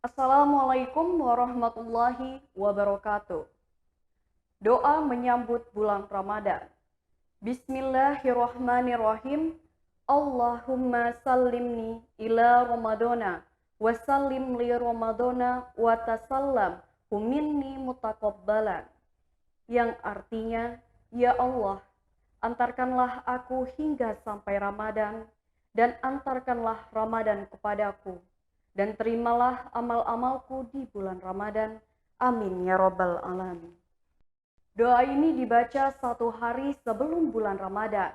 Assalamualaikum warahmatullahi wabarakatuh. Doa menyambut bulan Ramadan. Bismillahirrahmanirrahim. Allahumma sallimni ila Ramadana wa sallim li Ramadana wa tasallam minni mutakabbalan. Yang artinya, ya Allah, antarkanlah aku hingga sampai Ramadan dan antarkanlah Ramadan kepadaku dan terimalah amal-amalku di bulan Ramadan. Amin ya robbal alamin. Doa ini dibaca satu hari sebelum bulan Ramadan.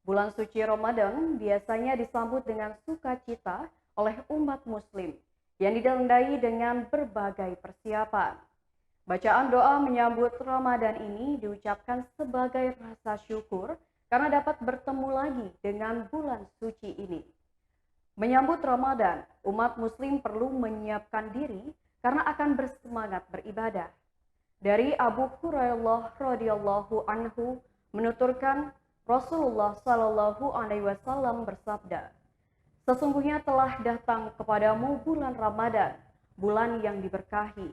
Bulan suci Ramadan biasanya disambut dengan sukacita oleh umat muslim yang ditandai dengan berbagai persiapan. Bacaan doa menyambut Ramadan ini diucapkan sebagai rasa syukur karena dapat bertemu lagi dengan bulan suci ini. Menyambut Ramadan, umat muslim perlu menyiapkan diri karena akan bersemangat beribadah. Dari Abu Hurairah radhiyallahu anhu menuturkan Rasulullah Shallallahu alaihi wasallam bersabda, "Sesungguhnya telah datang kepadamu bulan Ramadan, bulan yang diberkahi.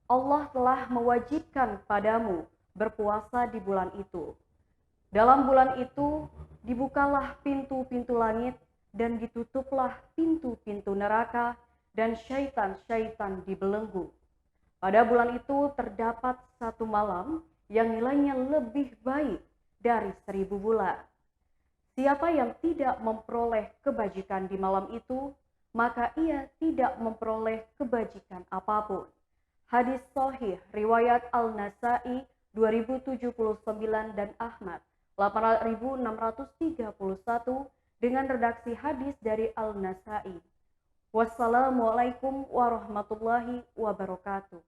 Allah telah mewajibkan padamu berpuasa di bulan itu. Dalam bulan itu dibukalah pintu-pintu langit dan ditutuplah pintu-pintu neraka dan syaitan-syaitan dibelenggu. Pada bulan itu terdapat satu malam yang nilainya lebih baik dari 1000 bulan. Siapa yang tidak memperoleh kebajikan di malam itu, maka ia tidak memperoleh kebajikan apapun." Hadis sahih riwayat Al-Nasa'i 2079 dan Ahmad 8631 dengan redaksi hadis dari Al-Nasa'i. Wassalamualaikum warahmatullahi wabarakatuh.